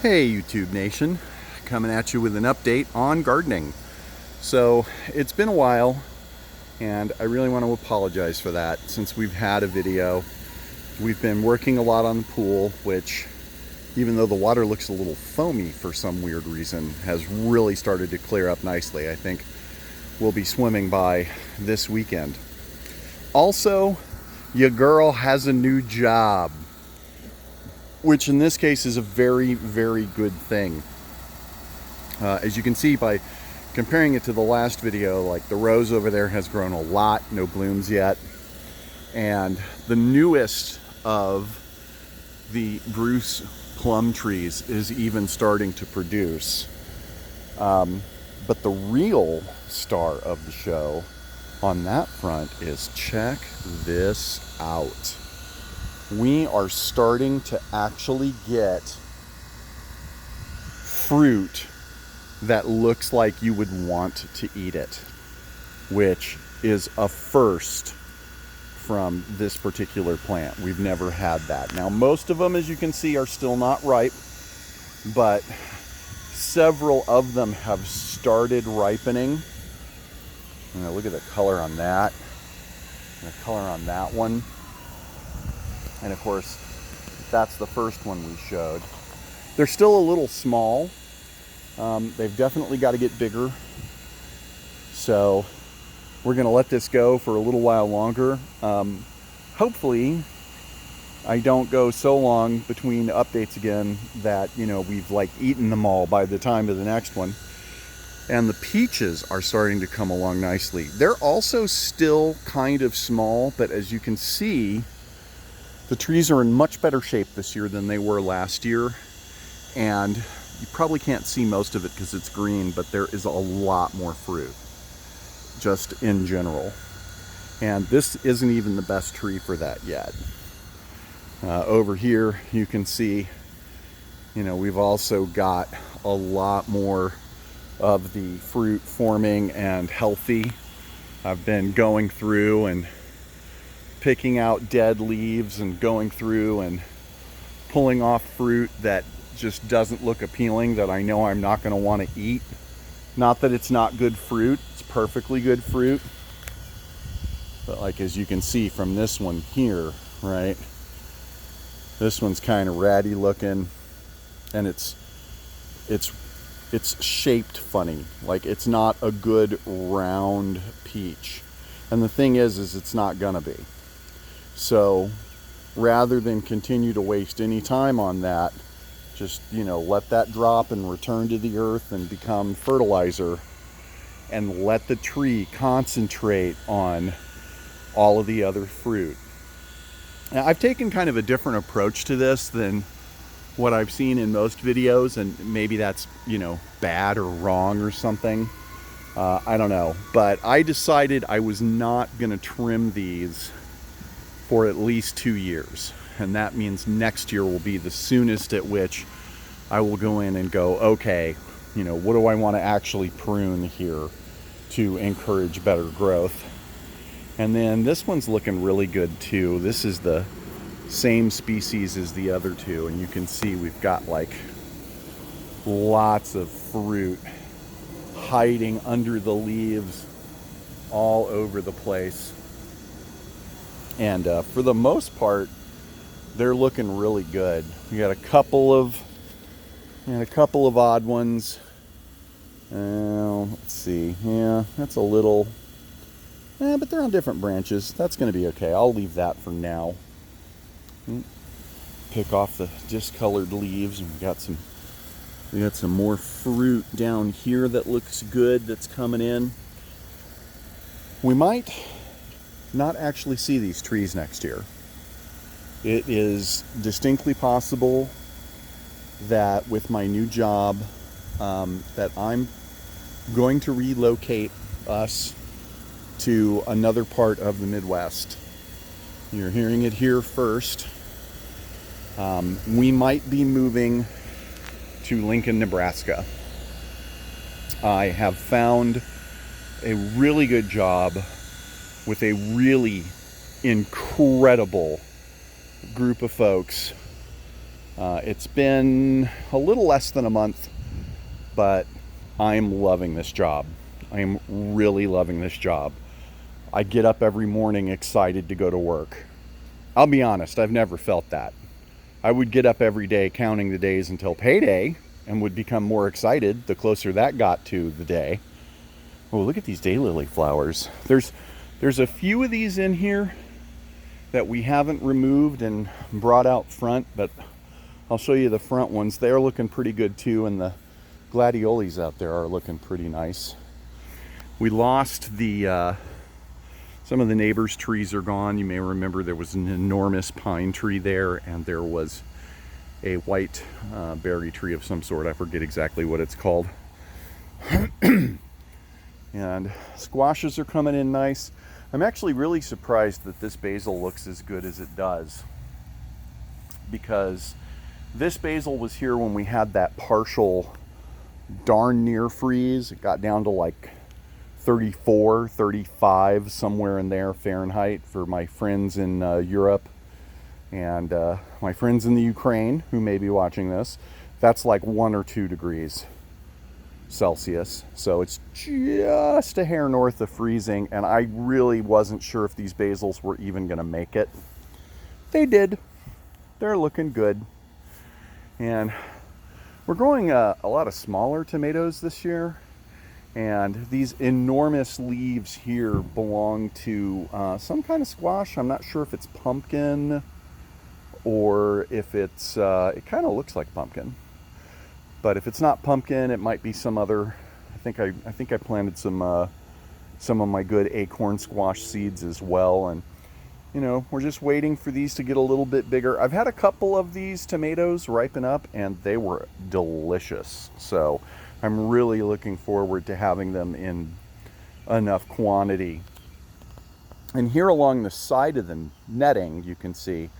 Hey YouTube Nation, coming at you with an update on gardening. So it's been a while and I really want to apologize for that since we've had a video. We've been working a lot on the pool, which even though the water looks a little foamy for some weird reason, has really started to clear up nicely. I think we'll be swimming by this weekend. Also, your girl has a new job, which in this case is a very, very good thing. As you can see by comparing it to the last video, like the rose over there has grown a lot, no blooms yet. And the newest of the Bruce plum trees is even starting to produce. But the real star of the show on that front is, check this out. We are starting to actually get fruit that looks like you would want to eat it, which is a first from this particular plant. We've never had that. Now, most of them, as you can see, are still not ripe, but several of them have started ripening. You know, look at the color on that, and the color on that one. And of course, that's the first one we showed. They're still a little small. They've definitely got to get bigger. So we're going to let this go for a little while longer. Hopefully, I don't go so long between updates again that, you know, we've like eaten them all by the time of the next one. And the peaches are starting to come along nicely. They're also still kind of small, but as you can see, the trees are in much better shape this year than they were last year. And you probably can't see most of it because it's green, but there is a lot more fruit, just in general. And this isn't even the best tree for that yet. Over here, you can see, you know, we've also got a lot more of the fruit forming and healthy. I've been going through and picking out dead leaves and going through and pulling off fruit that just doesn't look appealing, that I know I'm not going to want to eat. Not that it's not good fruit, it's perfectly good fruit. But like, as you can see from this one here, right? This one's kind of ratty looking, and it's shaped funny. Like, it's not a good round peach. And the thing is it's not gonna be. So rather than continue to waste any time on that, just, you know, let that drop and return to the earth and become fertilizer, and let the tree concentrate on all of the other fruit. Now, I've taken kind of a different approach to this than what I've seen in most videos, and maybe that's, you know, bad or wrong or something. I don't know. But I decided I was not going to trim these for at least 2 years. And that means next year will be the soonest at which I will go in and go, okay, you know, what do I want to actually prune here to encourage better growth? And then this one's looking really good too. This is the same species as the other two, and you can see we've got like lots of fruit hiding under the leaves all over the place. And for the most part, they're looking really good. We got a couple of odd ones. Let's see. Yeah, that's a little. But they're on different branches. That's going to be okay. I'll leave that for now. Pick off the discolored leaves, and we got some more fruit down here that looks good that's coming in. We might not actually see these trees next year. It is distinctly possible that with my new job, that I'm going to relocate us to another part of the Midwest. You're hearing it here first. We might be moving to Lincoln, Nebraska. I have found a really good job with a really incredible group of folks It's been a little less than a month, but I'm loving this job. I am really loving this job. I get up every morning excited to go to work. I'll be honest, I've never felt that. I would get up every day counting the days until payday and would become more excited the closer that got to the day. Oh, look at these daylily flowers. There's a few of these in here that we haven't removed and brought out front, but I'll show you the front ones. They're looking pretty good too, and the gladioles out there are looking pretty nice. We lost the some of the neighbors' trees are gone. You may remember there was an enormous pine tree there, and there was a white berry tree of some sort. I forget exactly what it's called. And squashes are coming in nice. I'm actually really surprised that this basil looks as good as it does, because this basil was here when we had that partial darn near freeze. It got down to like 34, 35, somewhere in there Fahrenheit for my friends in Europe, and my friends in the Ukraine who may be watching this. That's like 1 or 2 degrees Celsius, so it's just a hair north of freezing, and I really wasn't sure if these basils were even going to make it. They did. They're looking good. And we're growing a lot of smaller tomatoes this year, and these enormous leaves here belong to some kind of squash. I'm not sure if it's pumpkin or if it's it kind of looks like pumpkin. But if it's not pumpkin, it might be some other. I think I planted some of my good acorn squash seeds as well, and you know, we're just waiting for these to get a little bit bigger. I've had a couple of these tomatoes ripen up, and they were delicious. So I'm really looking forward to having them in enough quantity. And here along the side of the netting, you can see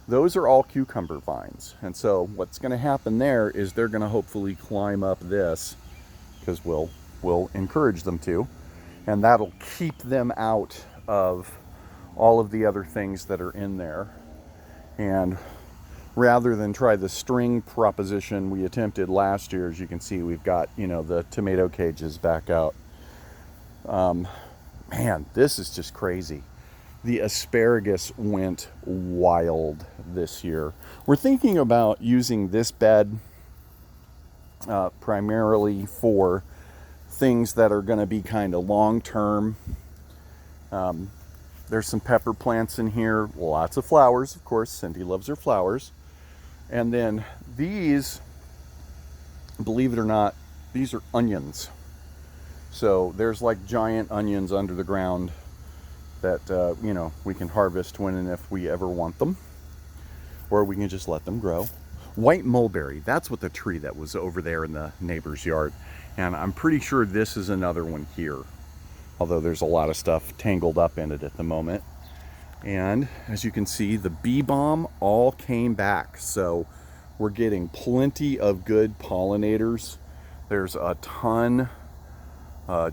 those are all cucumber vines. And so what's going to happen there is they're going to hopefully climb up this, because we'll encourage them to, and that'll keep them out of all of the other things that are in there. And rather than try the string proposition we attempted last year, as you can see, we've got, you know, the tomato cages back out. Man, this is just crazy. The asparagus went wild this year. We're thinking about using this bed primarily for things that are going to be kind of long-term. There's some pepper plants in here, lots of flowers, of course. Cindy loves her flowers. And then these, believe it or not, these are onions. So there's like giant onions under the ground that, you know, we can harvest when and if we ever want them, or we can just let them grow. White mulberry, that's what the tree that was over there in the neighbor's yard. And I'm pretty sure this is another one here, although there's a lot of stuff tangled up in it at the moment. And as you can see, the bee balm all came back. So we're getting plenty of good pollinators. There's a ton,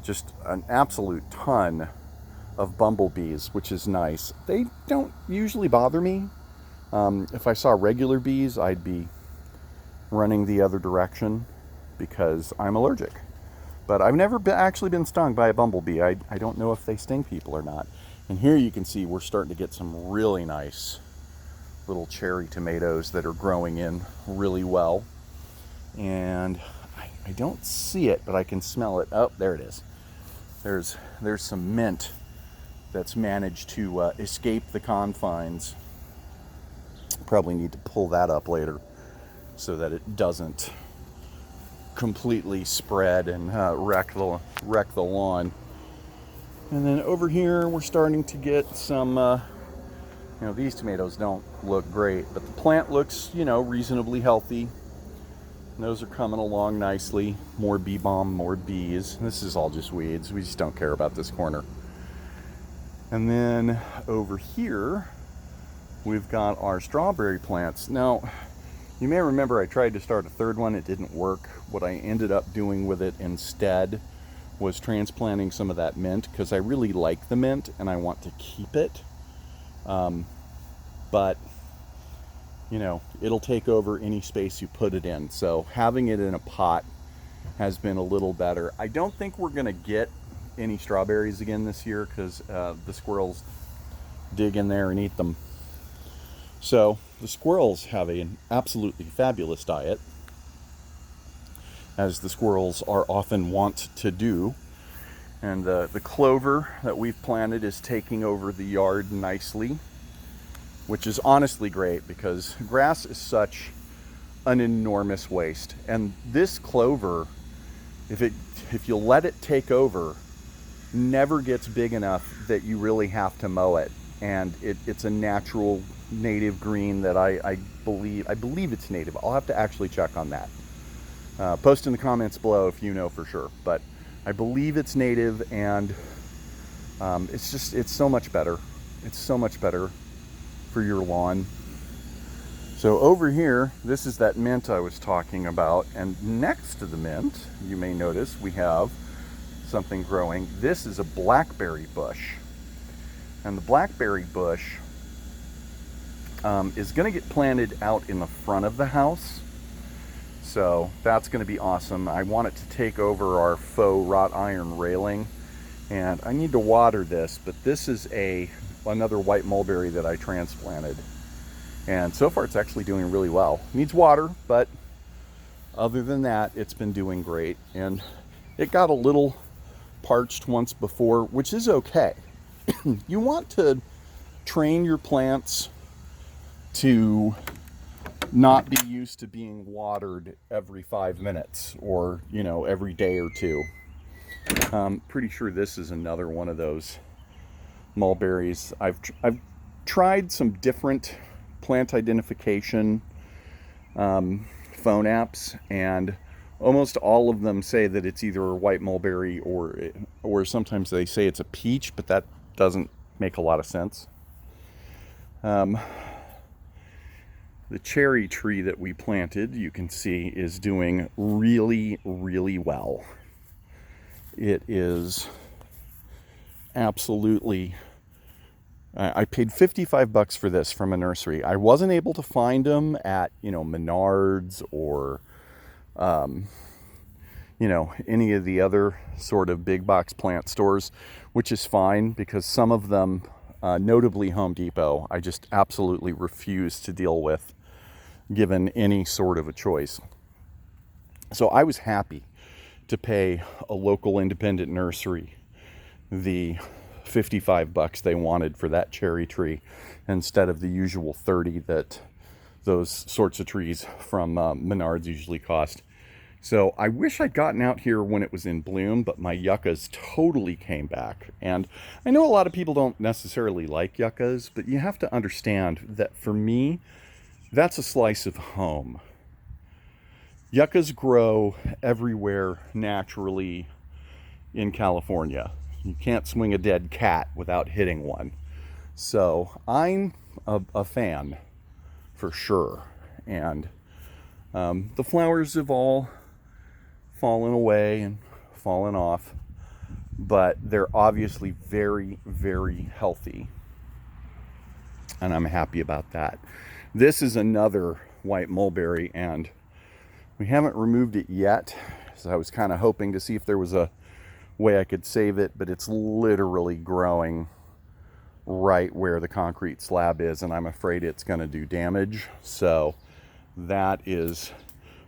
just an absolute ton of bumblebees, which is nice. They don't usually bother me. If I saw regular bees, I'd be running the other direction because I'm allergic. But I've never actually been stung by a bumblebee. I don't know if they sting people or not. And here you can see we're starting to get some really nice little cherry tomatoes that are growing in really well. And I don't see it, but I can smell it. Oh, there it is. There's some mint that's managed to escape the confines. Probably need to pull that up later so that it doesn't completely spread and wreck the lawn. And then over here we're starting to get some you know, these tomatoes don't look great, but the plant looks, you know, reasonably healthy. And those are coming along nicely. More bee balm, more bees. This is all just weeds. We just don't care about this corner. And then over here we've got our strawberry plants. Now, you may remember I tried to start a third one. It didn't work. What I ended up doing with it instead was transplanting some of that mint, because I really like the mint and I want to keep it. But, you know, it'll take over any space you put it in. So having it in a pot has been a little better. I don't think we're going to get any strawberries again this year because the squirrels dig in there and eat them. So the squirrels have an absolutely fabulous diet, as the squirrels are often wont to do. And the clover that we've planted is taking over the yard nicely, which is honestly great because grass is such an enormous waste. And this clover, if you let it take over, never gets big enough that you really have to mow it. And it's a natural native green that I believe it's native. I'll have to actually check on that. Post in the comments below if you know for sure. But I believe it's native, and it's so much better. It's so much better for your lawn. So over here, this is that mint I was talking about, and next to the mint, you may notice we have something growing. This is a blackberry bush, and the blackberry bush is going to get planted out in the front of the house. So that's going to be awesome. I want it to take over our faux wrought iron railing, and I need to water this, but this is another white mulberry that I transplanted, and so far it's actually doing really well. Needs water, but other than that, it's been doing great. And it got a little parched once before, which is okay. You want to train your plants to not be used to being watered every 5 minutes or, you know, every day or two. Pretty sure this is another one of those mulberries. I've tried some different plant identification phone apps, and almost all of them say that it's either a white mulberry or sometimes they say it's a peach, but that doesn't make a lot of sense. The cherry tree that we planted, you can see, is doing really, really well. It is absolutely... I paid $55 for this from a nursery. I wasn't able to find them at, you know, Menards or, you know, any of the other sort of big box plant stores, which is fine because some of them, notably Home Depot, I just absolutely refuse to deal with, given any sort of a choice. So I was happy to pay a local independent nursery the $55 they wanted for that cherry tree instead of the usual $30 that those sorts of trees from Menards usually cost. So I wish I'd gotten out here when it was in bloom, but my yuccas totally came back. And I know a lot of people don't necessarily like yuccas, but you have to understand that for me, that's a slice of home. Yuccas grow everywhere naturally in California. You can't swing a dead cat without hitting one. So I'm a fan for sure. And the flowers have all fallen away and fallen off, but they're obviously very, very healthy. And I'm happy about that. This is another white mulberry, and we haven't removed it yet. So I was kind of hoping to see if there was a way I could save it, but it's literally growing right where the concrete slab is, and I'm afraid it's going to do damage. So that is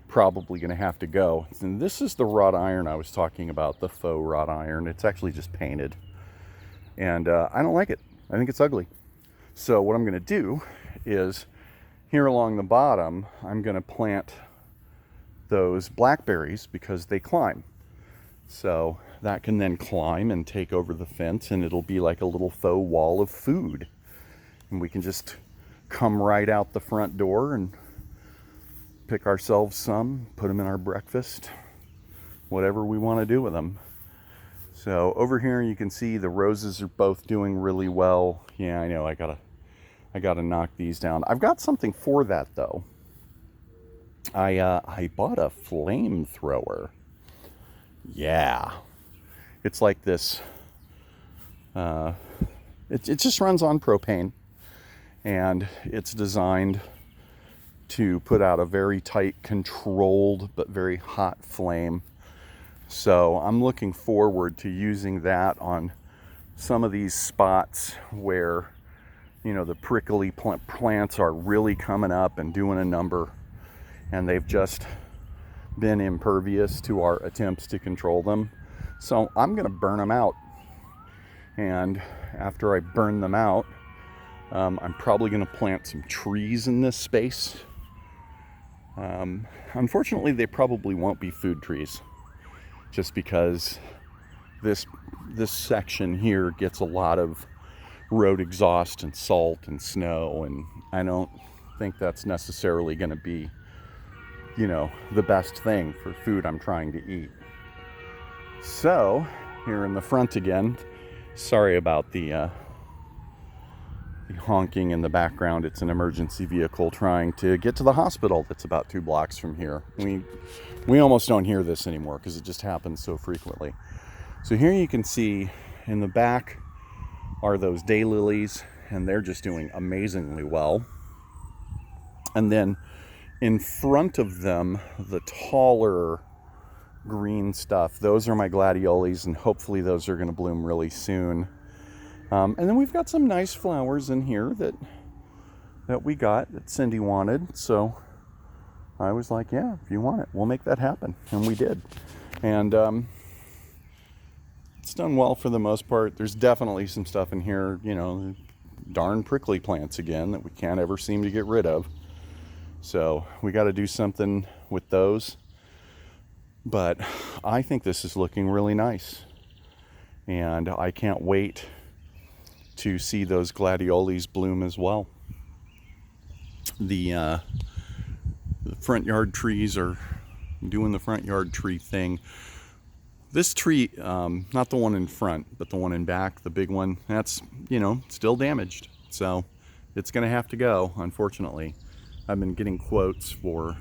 probably going to have to go. And this is the wrought iron I was talking about, the faux wrought iron. It's actually just painted, and I don't like it. I think it's ugly. So what I'm going to do is, here along the bottom, I'm going to plant those blackberries because they climb. So that can then climb and take over the fence, and it'll be like a little faux wall of food. And we can just come right out the front door and pick ourselves some, put them in our breakfast, whatever we want to do with them. So over here you can see the roses are both doing really well. Yeah, I know, I gotta knock these down. I've got something for that though. I bought a flamethrower. Yeah, it's like this. It just runs on propane, and it's designed to put out a very tight, controlled, but very hot flame. So I'm looking forward to using that on some of these spots where, you know, the prickly plants are really coming up and doing a number, and they've just been impervious to our attempts to control them. So I'm going to burn them out. And after I burn them out, I'm probably going to plant some trees in this space. Unfortunately, they probably won't be food trees, just because this section here gets a lot of road exhaust and salt and snow, and I don't think that's necessarily going to be, you know, the best thing for food I'm trying to eat. So here in the front again, sorry about the honking in the background. It's an emergency vehicle trying to get to the hospital that's about 2 blocks from here. We almost don't hear this anymore because it just happens so frequently. So here you can see in the back are those daylilies, and they're just doing amazingly well. And then in front of them, the taller green stuff, those are my gladioles, and hopefully those are going to bloom really soon. And then we've got some nice flowers in here that we got, that Cindy wanted. So I was like, yeah, if you want it, we'll make that happen. And we did. And it's done well for the most part. There's definitely some stuff in here, you know, darn prickly plants again that we can't ever seem to get rid of. So we got to do something with those. But I think this is looking really nice. And I can't wait to see those gladioles bloom as well. The front yard trees are doing the front yard tree thing. This tree, not the one in front, but the one in back, the big one, that's, you know, still damaged. So it's going to have to go, unfortunately. I've been getting quotes for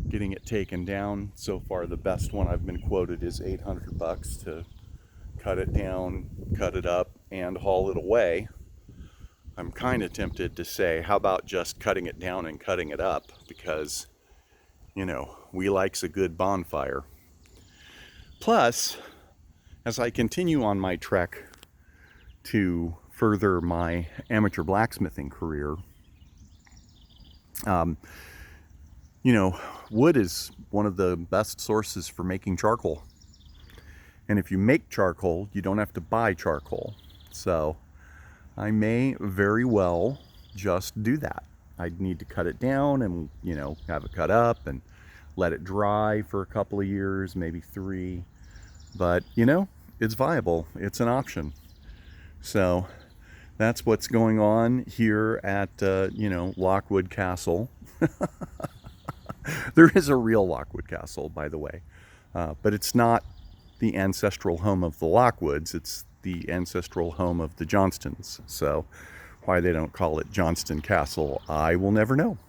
getting it taken down. So far, the best one I've been quoted is $800 to cut it down, cut it up, and haul it away. I'm kind of tempted to say, how about just cutting it down and cutting it up? Because, you know, we likes a good bonfire. Plus, as I continue on my trek to further my amateur blacksmithing career, you know, wood is one of the best sources for making charcoal. And if you make charcoal, you don't have to buy charcoal. So I may very well just do that. I'd need to cut it down and, you know, have it cut up and let it dry for a couple of years, maybe 3. But, you know, it's viable. It's an option. So that's what's going on here at, you know, Lockwood Castle. There is a real Lockwood Castle, by the way. But it's not the ancestral home of the Lockwoods. It's the ancestral home of the Johnstons. So why they don't call it Johnston Castle, I will never know.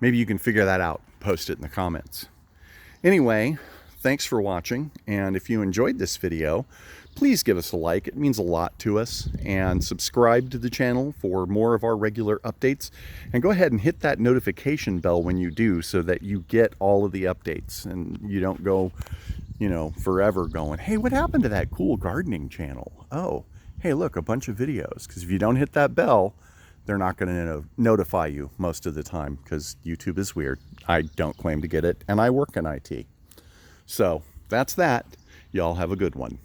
Maybe you can figure that out. Post it in the comments. Anyway, thanks for watching. And if you enjoyed this video, please give us a like. It means a lot to us. And subscribe to the channel for more of our regular updates. And go ahead and hit that notification bell when you do, so that you get all of the updates and you don't go, you know, forever going, hey, what happened to that cool gardening channel? Oh, hey, look, a bunch of videos. Because if you don't hit that bell, they're not going to notify you most of the time, because YouTube is weird. I don't claim to get it, and I work in IT. So that's that. Y'all have a good one.